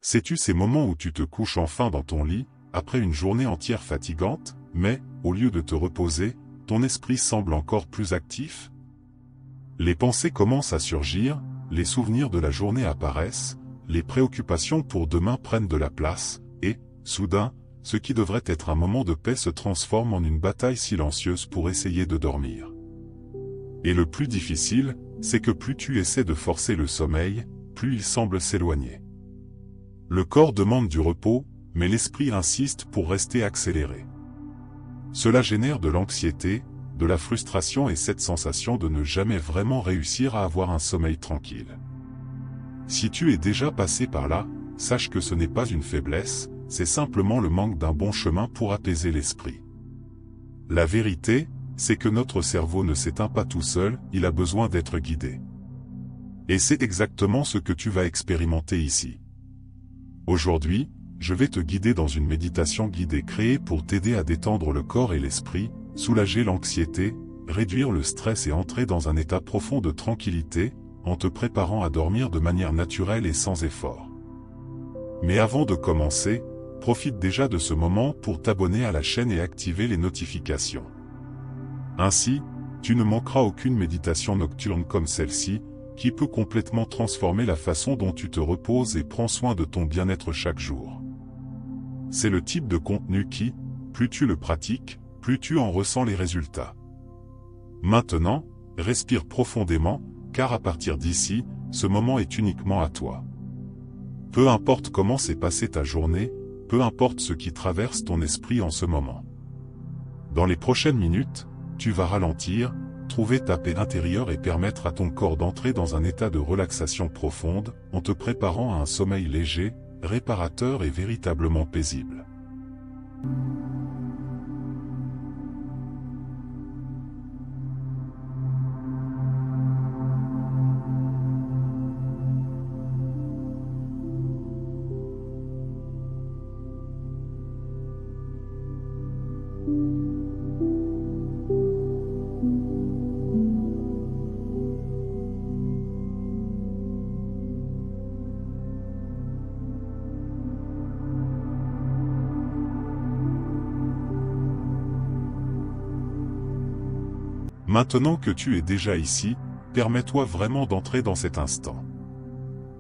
Sais-tu ces moments où tu te couches enfin dans ton lit, après une journée entière fatigante, mais, au lieu de te reposer, ton esprit semble encore plus actif? Les pensées commencent à surgir, les souvenirs de la journée apparaissent, les préoccupations pour demain prennent de la place, et, soudain, ce qui devrait être un moment de paix se transforme en une bataille silencieuse pour essayer de dormir. Et le plus difficile, c'est que plus tu essaies de forcer le sommeil, plus il semble s'éloigner. Le corps demande du repos, mais l'esprit insiste pour rester accéléré. Cela génère de l'anxiété, de la frustration et cette sensation de ne jamais vraiment réussir à avoir un sommeil tranquille. Si tu es déjà passé par là, sache que ce n'est pas une faiblesse, c'est simplement le manque d'un bon chemin pour apaiser l'esprit. La vérité, c'est que notre cerveau ne s'éteint pas tout seul, il a besoin d'être guidé. Et c'est exactement ce que tu vas expérimenter ici. Aujourd'hui, je vais te guider dans une méditation guidée créée pour t'aider à détendre le corps et l'esprit, soulager l'anxiété, réduire le stress et entrer dans un état profond de tranquillité, en te préparant à dormir de manière naturelle et sans effort. Mais avant de commencer, profite déjà de ce moment pour t'abonner à la chaîne et activer les notifications. Ainsi, tu ne manqueras aucune méditation nocturne comme celle-ci, qui peut complètement transformer la façon dont tu te reposes et prends soin de ton bien-être chaque jour. C'est le type de contenu qui, plus tu le pratiques, plus tu en ressens les résultats. Maintenant, respire profondément, car à partir d'ici, ce moment est uniquement à toi. Peu importe comment s'est passée ta journée, peu importe ce qui traverse ton esprit en ce moment. Dans les prochaines minutes, tu vas ralentir, trouver ta paix intérieure et permettre à ton corps d'entrer dans un état de relaxation profonde, en te préparant à un sommeil léger, réparateur et véritablement paisible. Maintenant que tu es déjà ici, permets-toi vraiment d'entrer dans cet instant.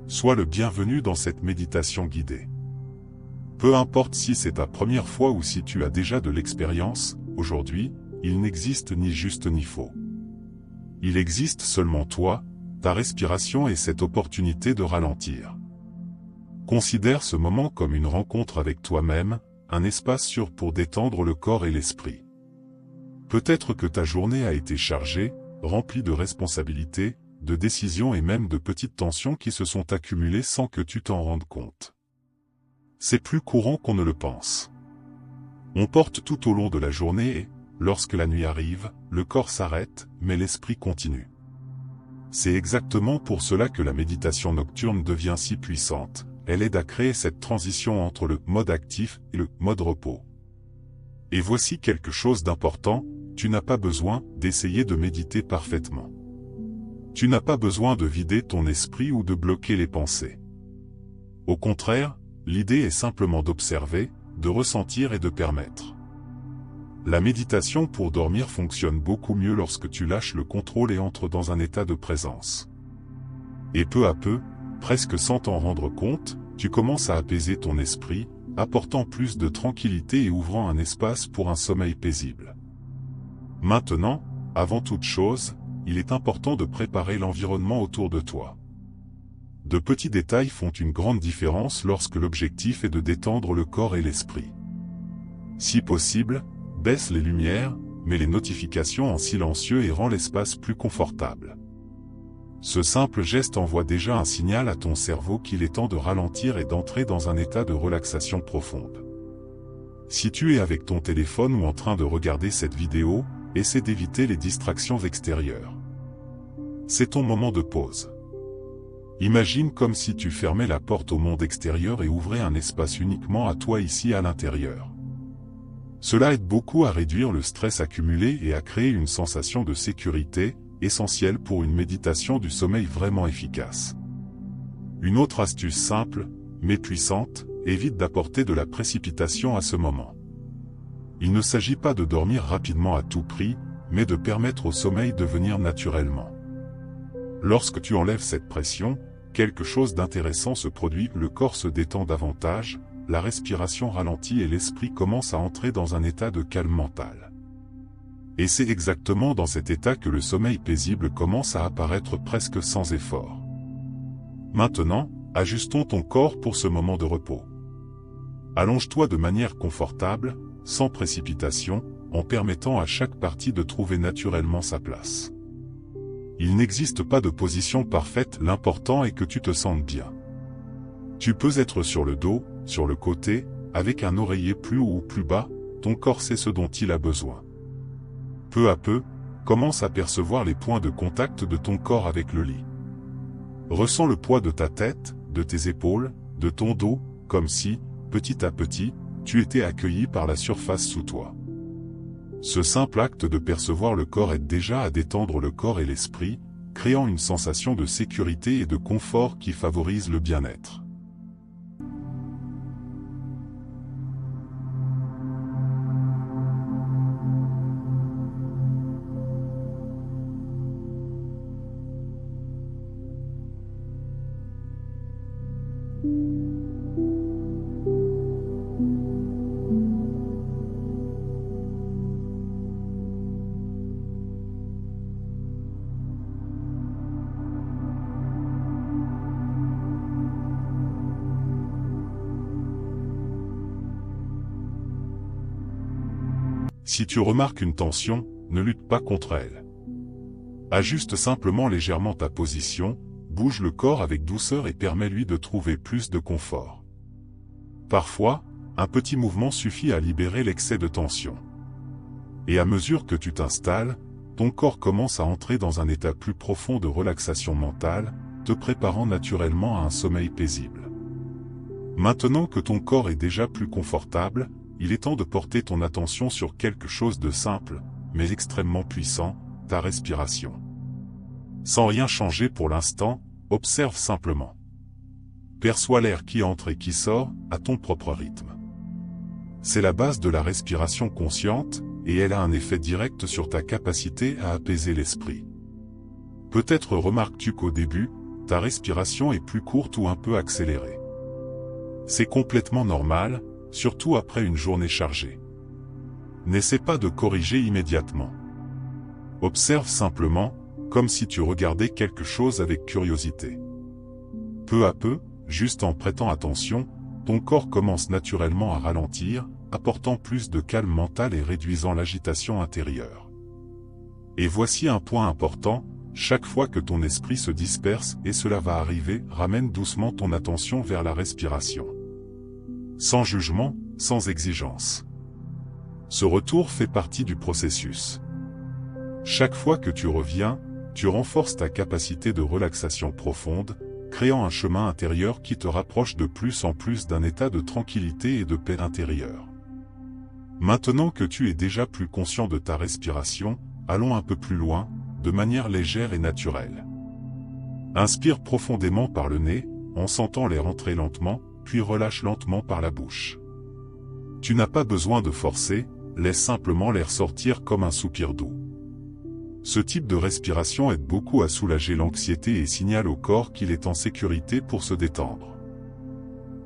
Sois le bienvenu dans cette méditation guidée. Peu importe si c'est ta première fois ou si tu as déjà de l'expérience, aujourd'hui, il n'existe ni juste ni faux. Il existe seulement toi, ta respiration et cette opportunité de ralentir. Considère ce moment comme une rencontre avec toi-même, un espace sûr pour détendre le corps et l'esprit. Peut-être que ta journée a été chargée, remplie de responsabilités, de décisions et même de petites tensions qui se sont accumulées sans que tu t'en rendes compte. C'est plus courant qu'on ne le pense. On porte tout au long de la journée et, lorsque la nuit arrive, le corps s'arrête, mais l'esprit continue. C'est exactement pour cela que la méditation nocturne devient si puissante, elle aide à créer cette transition entre le mode actif et le mode repos. Et voici quelque chose d'important, tu n'as pas besoin d'essayer de méditer parfaitement. Tu n'as pas besoin de vider ton esprit ou de bloquer les pensées. Au contraire, l'idée est simplement d'observer, de ressentir et de permettre. La méditation pour dormir fonctionne beaucoup mieux lorsque tu lâches le contrôle et entres dans un état de présence. Et peu à peu, presque sans t'en rendre compte, tu commences à apaiser ton esprit, apportant plus de tranquillité et ouvrant un espace pour un sommeil paisible. Maintenant, avant toute chose, il est important de préparer l'environnement autour de toi. De petits détails font une grande différence lorsque l'objectif est de détendre le corps et l'esprit. Si possible, baisse les lumières, mets les notifications en silencieux et rends l'espace plus confortable. Ce simple geste envoie déjà un signal à ton cerveau qu'il est temps de ralentir et d'entrer dans un état de relaxation profonde. Si tu es avec ton téléphone ou en train de regarder cette vidéo, essaie d'éviter les distractions extérieures. C'est ton moment de pause. Imagine comme si tu fermais la porte au monde extérieur et ouvrais un espace uniquement à toi ici à l'intérieur. Cela aide beaucoup à réduire le stress accumulé et à créer une sensation de sécurité, essentielle pour une méditation du sommeil vraiment efficace. Une autre astuce simple, mais puissante, évite d'apporter de la précipitation à ce moment. Il ne s'agit pas de dormir rapidement à tout prix, mais de permettre au sommeil de venir naturellement. Lorsque tu enlèves cette pression, quelque chose d'intéressant se produit, le corps se détend davantage, la respiration ralentit et l'esprit commence à entrer dans un état de calme mental. Et c'est exactement dans cet état que le sommeil paisible commence à apparaître presque sans effort. Maintenant, ajustons ton corps pour ce moment de repos. Allonge-toi de manière confortable, sans précipitation, en permettant à chaque partie de trouver naturellement sa place. Il n'existe pas de position parfaite, l'important est que tu te sentes bien. Tu peux être sur le dos, sur le côté, avec un oreiller plus haut ou plus bas, ton corps sait ce dont il a besoin. Peu à peu, commence à percevoir les points de contact de ton corps avec le lit. Ressens le poids de ta tête, de tes épaules, de ton dos, comme si, petit à petit, tu étais accueilli par la surface sous toi. Ce simple acte de percevoir le corps aide déjà à détendre le corps et l'esprit, créant une sensation de sécurité et de confort qui favorise le bien-être. Si tu remarques une tension, ne lutte pas contre elle. Ajuste simplement légèrement ta position, bouge le corps avec douceur et permets-lui de trouver plus de confort. Parfois, un petit mouvement suffit à libérer l'excès de tension. Et à mesure que tu t'installes, ton corps commence à entrer dans un état plus profond de relaxation mentale, te préparant naturellement à un sommeil paisible. Maintenant que ton corps est déjà plus confortable, il est temps de porter ton attention sur quelque chose de simple, mais extrêmement puissant, ta respiration. Sans rien changer pour l'instant, observe simplement. Perçois l'air qui entre et qui sort, à ton propre rythme. C'est la base de la respiration consciente, et elle a un effet direct sur ta capacité à apaiser l'esprit. Peut-être remarques-tu qu'au début, ta respiration est plus courte ou un peu accélérée. C'est complètement normal, surtout après une journée chargée. N'essaie pas de corriger immédiatement. Observe simplement, comme si tu regardais quelque chose avec curiosité. Peu à peu, juste en prêtant attention, ton corps commence naturellement à ralentir, apportant plus de calme mental et réduisant l'agitation intérieure. Et voici un point important, chaque fois que ton esprit se disperse, et cela va arriver, ramène doucement ton attention vers la respiration. Sans jugement, sans exigence. Ce retour fait partie du processus. Chaque fois que tu reviens, tu renforces ta capacité de relaxation profonde, créant un chemin intérieur qui te rapproche de plus en plus d'un état de tranquillité et de paix intérieure. Maintenant que tu es déjà plus conscient de ta respiration, allons un peu plus loin, de manière légère et naturelle. Inspire profondément par le nez, en sentant l'air entrer lentement, puis relâche lentement par la bouche. Tu n'as pas besoin de forcer, laisse simplement l'air sortir comme un soupir doux. Ce type de respiration aide beaucoup à soulager l'anxiété et signale au corps qu'il est en sécurité pour se détendre.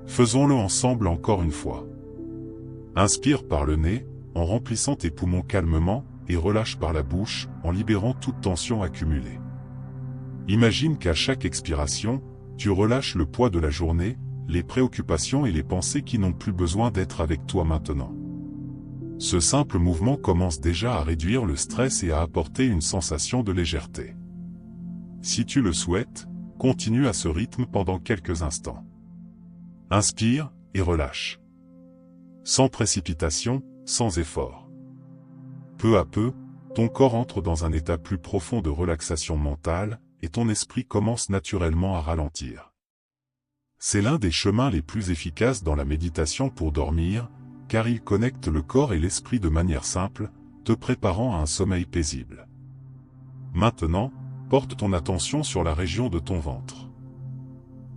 Faisons-le ensemble encore une fois. Inspire par le nez, en remplissant tes poumons calmement, et relâche par la bouche, en libérant toute tension accumulée. Imagine qu'à chaque expiration, tu relâches le poids de la journée, les préoccupations et les pensées qui n'ont plus besoin d'être avec toi maintenant. Ce simple mouvement commence déjà à réduire le stress et à apporter une sensation de légèreté. Si tu le souhaites, continue à ce rythme pendant quelques instants. Inspire et relâche. Sans précipitation, sans effort. Peu à peu, ton corps entre dans un état plus profond de relaxation mentale, et ton esprit commence naturellement à ralentir. C'est l'un des chemins les plus efficaces dans la méditation pour dormir, car il connecte le corps et l'esprit de manière simple, te préparant à un sommeil paisible. Maintenant, porte ton attention sur la région de ton ventre.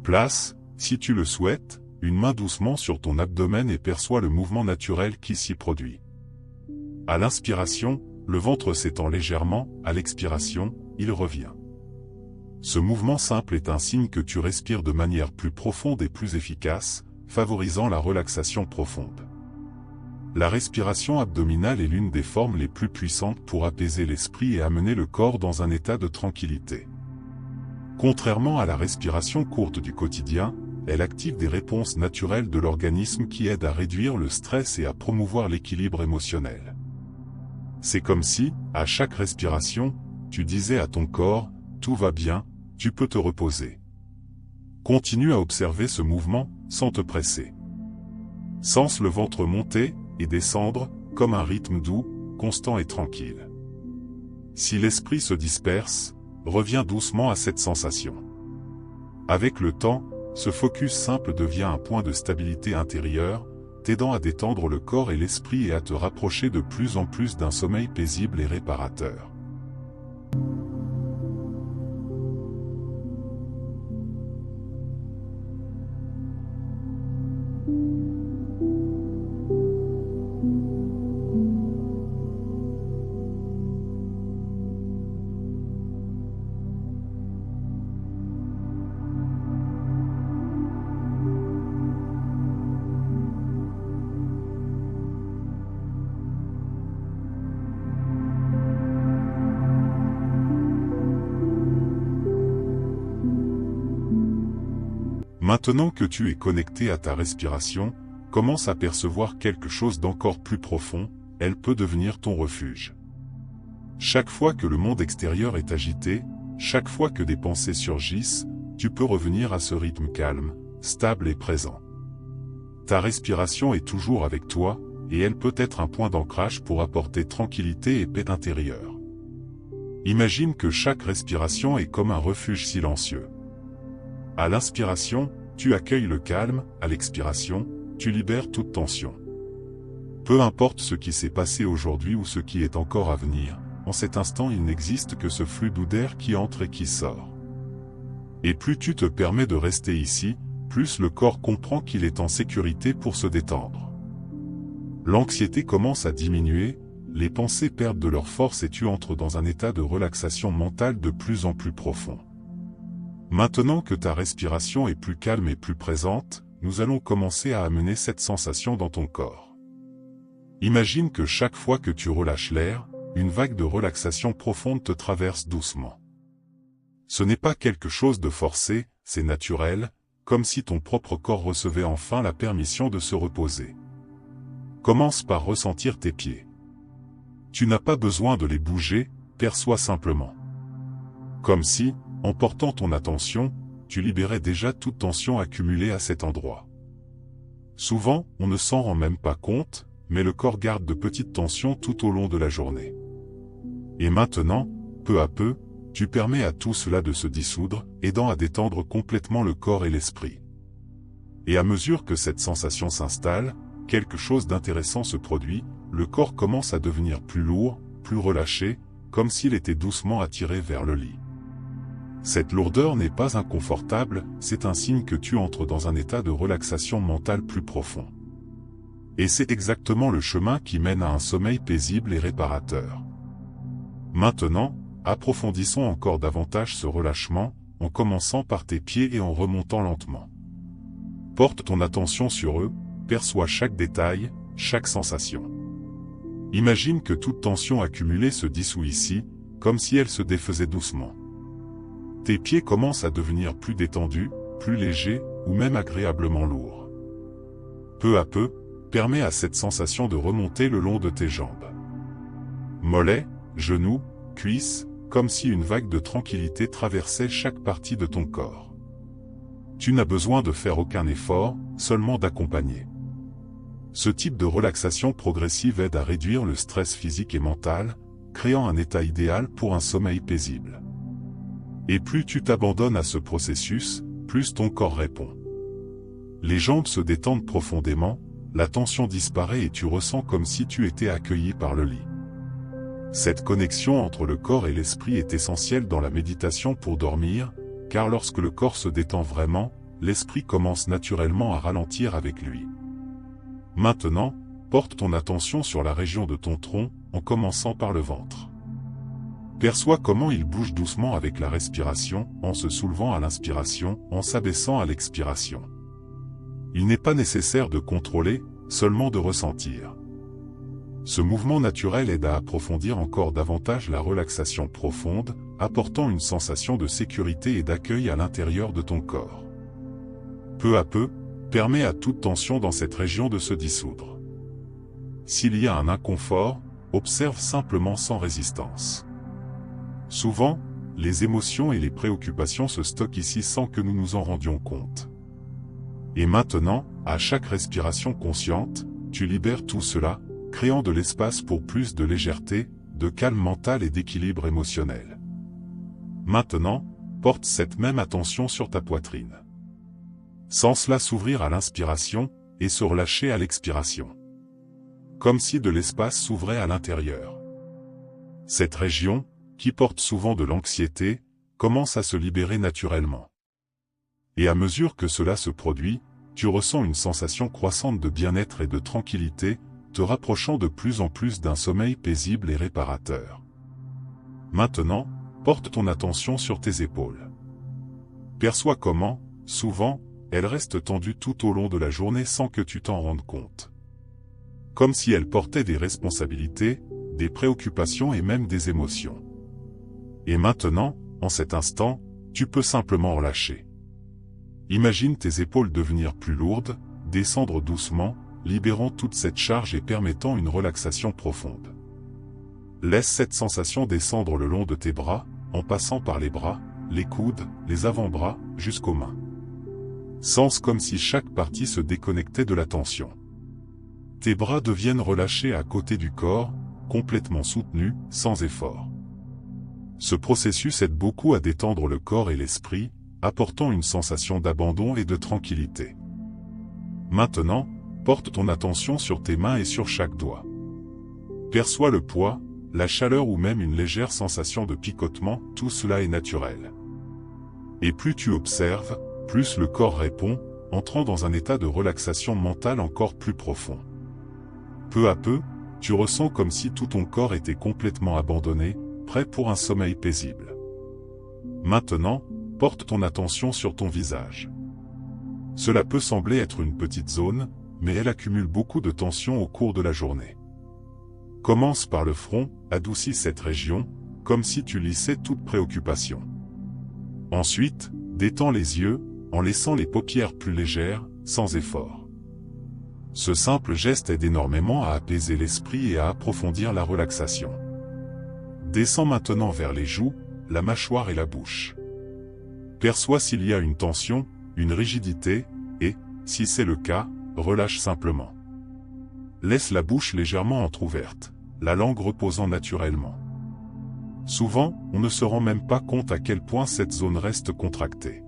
Place, si tu le souhaites, une main doucement sur ton abdomen et perçois le mouvement naturel qui s'y produit. À l'inspiration, le ventre s'étend légèrement, à l'expiration, il revient. Ce mouvement simple est un signe que tu respires de manière plus profonde et plus efficace, favorisant la relaxation profonde. La respiration abdominale est l'une des formes les plus puissantes pour apaiser l'esprit et amener le corps dans un état de tranquillité. Contrairement à la respiration courte du quotidien, elle active des réponses naturelles de l'organisme qui aident à réduire le stress et à promouvoir l'équilibre émotionnel. C'est comme si, à chaque respiration, tu disais à ton corps, « Tout va bien, tu peux te reposer ». Continue à observer ce mouvement, sans te presser. Sens le ventre monter et descendre, comme un rythme doux, constant et tranquille. Si l'esprit se disperse, reviens doucement à cette sensation. Avec le temps, ce focus simple devient un point de stabilité intérieure, t'aidant à détendre le corps et l'esprit et à te rapprocher de plus en plus d'un sommeil paisible et réparateur. Maintenant que tu es connecté à ta respiration, commence à percevoir quelque chose d'encore plus profond, elle peut devenir ton refuge. Chaque fois que le monde extérieur est agité, chaque fois que des pensées surgissent, tu peux revenir à ce rythme calme, stable et présent. Ta respiration est toujours avec toi, et elle peut être un point d'ancrage pour apporter tranquillité et paix intérieure. Imagine que chaque respiration est comme un refuge silencieux. À l'inspiration, tu accueilles le calme, à l'expiration, tu libères toute tension. Peu importe ce qui s'est passé aujourd'hui ou ce qui est encore à venir, en cet instant il n'existe que ce flux doux d'air qui entre et qui sort. Et plus tu te permets de rester ici, plus le corps comprend qu'il est en sécurité pour se détendre. L'anxiété commence à diminuer, les pensées perdent de leur force et tu entres dans un état de relaxation mentale de plus en plus profond. Maintenant que ta respiration est plus calme et plus présente, nous allons commencer à amener cette sensation dans ton corps. Imagine que chaque fois que tu relâches l'air, une vague de relaxation profonde te traverse doucement. Ce n'est pas quelque chose de forcé, c'est naturel, comme si ton propre corps recevait enfin la permission de se reposer. Commence par ressentir tes pieds. Tu n'as pas besoin de les bouger, perçois simplement. Comme si, en portant ton attention, tu libérais déjà toute tension accumulée à cet endroit. Souvent, on ne s'en rend même pas compte, mais le corps garde de petites tensions tout au long de la journée. Et maintenant, peu à peu, tu permets à tout cela de se dissoudre, aidant à détendre complètement le corps et l'esprit. Et à mesure que cette sensation s'installe, quelque chose d'intéressant se produit, le corps commence à devenir plus lourd, plus relâché, comme s'il était doucement attiré vers le lit. Cette lourdeur n'est pas inconfortable, c'est un signe que tu entres dans un état de relaxation mentale plus profond. Et c'est exactement le chemin qui mène à un sommeil paisible et réparateur. Maintenant, approfondissons encore davantage ce relâchement, en commençant par tes pieds et en remontant lentement. Porte ton attention sur eux, perçois chaque détail, chaque sensation. Imagine que toute tension accumulée se dissout ici, comme si elle se défaisait doucement. Tes pieds commencent à devenir plus détendus, plus légers, ou même agréablement lourds. Peu à peu, permets à cette sensation de remonter le long de tes jambes. Mollets, genoux, cuisses, comme si une vague de tranquillité traversait chaque partie de ton corps. Tu n'as besoin de faire aucun effort, seulement d'accompagner. Ce type de relaxation progressive aide à réduire le stress physique et mental, créant un état idéal pour un sommeil paisible. Et plus tu t'abandonnes à ce processus, plus ton corps répond. Les jambes se détendent profondément, la tension disparaît et tu ressens comme si tu étais accueilli par le lit. Cette connexion entre le corps et l'esprit est essentielle dans la méditation pour dormir, car lorsque le corps se détend vraiment, l'esprit commence naturellement à ralentir avec lui. Maintenant, porte ton attention sur la région de ton tronc, en commençant par le ventre. Perçois comment il bouge doucement avec la respiration, en se soulevant à l'inspiration, en s'abaissant à l'expiration. Il n'est pas nécessaire de contrôler, seulement de ressentir. Ce mouvement naturel aide à approfondir encore davantage la relaxation profonde, apportant une sensation de sécurité et d'accueil à l'intérieur de ton corps. Peu à peu, permet à toute tension dans cette région de se dissoudre. S'il y a un inconfort, observe simplement sans résistance. Souvent, les émotions et les préoccupations se stockent ici sans que nous nous en rendions compte. Et maintenant, à chaque respiration consciente, tu libères tout cela, créant de l'espace pour plus de légèreté, de calme mental et d'équilibre émotionnel. Maintenant, porte cette même attention sur ta poitrine. Sens-la s'ouvrir à l'inspiration, et se relâcher à l'expiration. Comme si de l'espace s'ouvrait à l'intérieur. Cette région, qui porte souvent de l'anxiété, commence à se libérer naturellement. Et à mesure que cela se produit, tu ressens une sensation croissante de bien-être et de tranquillité, te rapprochant de plus en plus d'un sommeil paisible et réparateur. Maintenant, porte ton attention sur tes épaules. Perçois comment, souvent, elles restent tendues tout au long de la journée sans que tu t'en rendes compte. Comme si elles portaient des responsabilités, des préoccupations et même des émotions. Et maintenant, en cet instant, tu peux simplement relâcher. Imagine tes épaules devenir plus lourdes, descendre doucement, libérant toute cette charge et permettant une relaxation profonde. Laisse cette sensation descendre le long de tes bras, en passant par les bras, les coudes, les avant-bras, jusqu'aux mains. Sens comme si chaque partie se déconnectait de la tension. Tes bras deviennent relâchés à côté du corps, complètement soutenus, sans effort. Ce processus aide beaucoup à détendre le corps et l'esprit, apportant une sensation d'abandon et de tranquillité. Maintenant, porte ton attention sur tes mains et sur chaque doigt. Perçois le poids, la chaleur ou même une légère sensation de picotement, tout cela est naturel. Et plus tu observes, plus le corps répond, entrant dans un état de relaxation mentale encore plus profond. Peu à peu, tu ressens comme si tout ton corps était complètement abandonné, prêt pour un sommeil paisible. Maintenant, porte ton attention sur ton visage. Cela peut sembler être une petite zone, mais elle accumule beaucoup de tension au cours de la journée. Commence par le front, adoucis cette région, comme si tu lissais toute préoccupation. Ensuite, détends les yeux, en laissant les paupières plus légères, sans effort. Ce simple geste aide énormément à apaiser l'esprit et à approfondir la relaxation. Descends maintenant vers les joues, la mâchoire et la bouche. Perçois s'il y a une tension, une rigidité, et, si c'est le cas, relâche simplement. Laisse la bouche légèrement entrouverte, la langue reposant naturellement. Souvent, on ne se rend même pas compte à quel point cette zone reste contractée.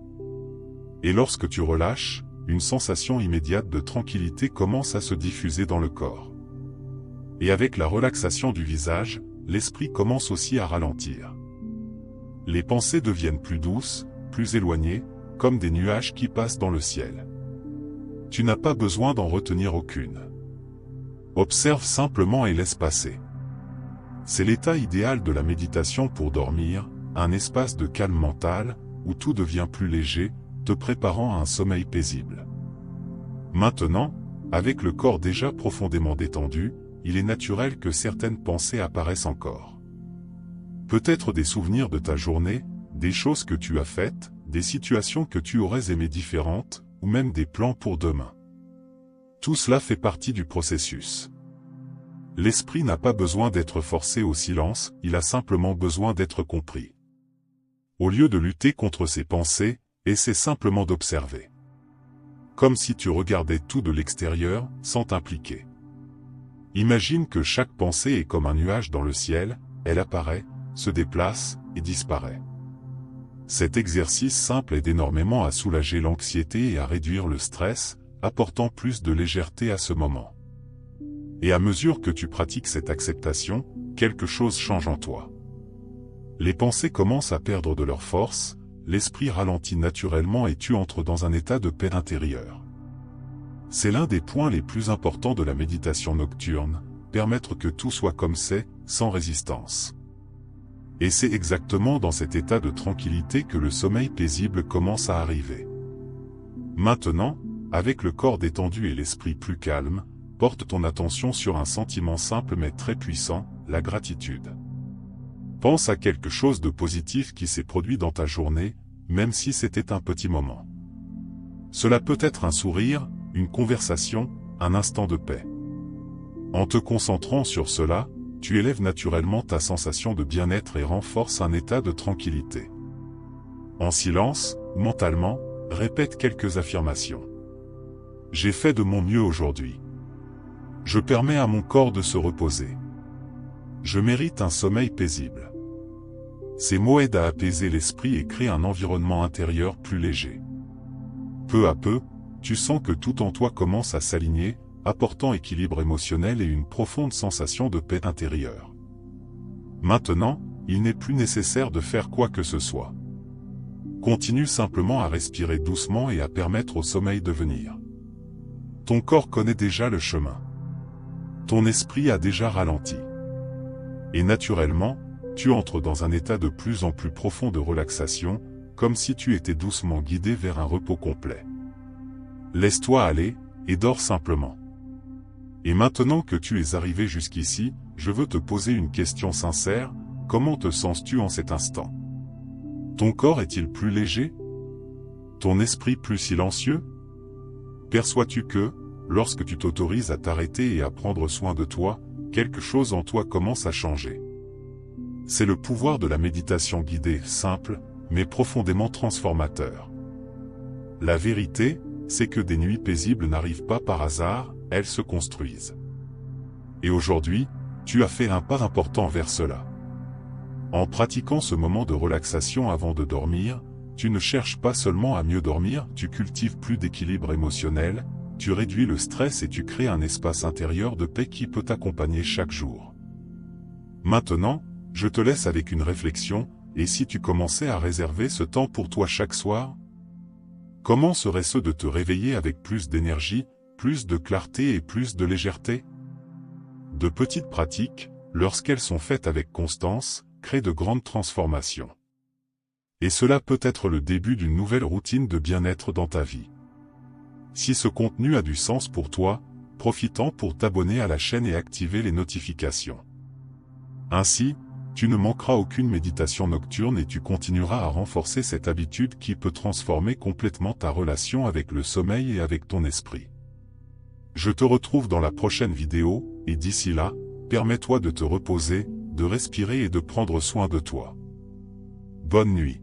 Et lorsque tu relâches, une sensation immédiate de tranquillité commence à se diffuser dans le corps. Et avec la relaxation du visage, l'esprit commence aussi à ralentir. Les pensées deviennent plus douces, plus éloignées, comme des nuages qui passent dans le ciel. Tu n'as pas besoin d'en retenir aucune. Observe simplement et laisse passer. C'est l'état idéal de la méditation pour dormir, un espace de calme mental, où tout devient plus léger, te préparant à un sommeil paisible. Maintenant, avec le corps déjà profondément détendu, il est naturel que certaines pensées apparaissent encore. Peut-être des souvenirs de ta journée, des choses que tu as faites, des situations que tu aurais aimées différentes, ou même des plans pour demain. Tout cela fait partie du processus. L'esprit n'a pas besoin d'être forcé au silence, il a simplement besoin d'être compris. Au lieu de lutter contre ses pensées, essaie simplement d'observer. Comme si tu regardais tout de l'extérieur, sans t'impliquer. Imagine que chaque pensée est comme un nuage dans le ciel, elle apparaît, se déplace, et disparaît. Cet exercice simple aide énormément à soulager l'anxiété et à réduire le stress, apportant plus de légèreté à ce moment. Et à mesure que tu pratiques cette acceptation, quelque chose change en toi. Les pensées commencent à perdre de leur force, l'esprit ralentit naturellement et tu entres dans un état de paix intérieure. C'est l'un des points les plus importants de la méditation nocturne, permettre que tout soit comme c'est, sans résistance. Et c'est exactement dans cet état de tranquillité que le sommeil paisible commence à arriver. Maintenant, avec le corps détendu et l'esprit plus calme, porte ton attention sur un sentiment simple mais très puissant, la gratitude. Pense à quelque chose de positif qui s'est produit dans ta journée, même si c'était un petit moment. Cela peut être un sourire, une conversation, un instant de paix. En te concentrant sur cela, tu élèves naturellement ta sensation de bien-être et renforces un état de tranquillité. En silence, mentalement, répète quelques affirmations. J'ai fait de mon mieux aujourd'hui. Je permets à mon corps de se reposer. Je mérite un sommeil paisible. Ces mots aident à apaiser l'esprit et créent un environnement intérieur plus léger. Peu à peu, tu sens que tout en toi commence à s'aligner, apportant équilibre émotionnel et une profonde sensation de paix intérieure. Maintenant, il n'est plus nécessaire de faire quoi que ce soit. Continue simplement à respirer doucement et à permettre au sommeil de venir. Ton corps connaît déjà le chemin. Ton esprit a déjà ralenti. Et naturellement, tu entres dans un état de plus en plus profond de relaxation, comme si tu étais doucement guidé vers un repos complet. Laisse-toi aller, et dors simplement. Et maintenant que tu es arrivé jusqu'ici, je veux te poser une question sincère, comment te sens-tu en cet instant? Ton corps est-il plus léger? Ton esprit plus silencieux? Perçois-tu que, lorsque tu t'autorises à t'arrêter et à prendre soin de toi, quelque chose en toi commence à changer? C'est le pouvoir de la méditation guidée, simple, mais profondément transformateur. La vérité, c'est que des nuits paisibles n'arrivent pas par hasard, elles se construisent. Et aujourd'hui, tu as fait un pas important vers cela. En pratiquant ce moment de relaxation avant de dormir, tu ne cherches pas seulement à mieux dormir, tu cultives plus d'équilibre émotionnel, tu réduis le stress et tu crées un espace intérieur de paix qui peut t'accompagner chaque jour. Maintenant, je te laisse avec une réflexion, et si tu commençais à réserver ce temps pour toi chaque soir? Comment serait-ce de te réveiller avec plus d'énergie, plus de clarté et plus de légèreté? De petites pratiques, lorsqu'elles sont faites avec constance, créent de grandes transformations. Et cela peut être le début d'une nouvelle routine de bien-être dans ta vie. Si ce contenu a du sens pour toi, profite-en pour t'abonner à la chaîne et activer les notifications. Ainsi, tu ne manqueras aucune méditation nocturne et tu continueras à renforcer cette habitude qui peut transformer complètement ta relation avec le sommeil et avec ton esprit. Je te retrouve dans la prochaine vidéo, et d'ici là, permets-toi de te reposer, de respirer et de prendre soin de toi. Bonne nuit.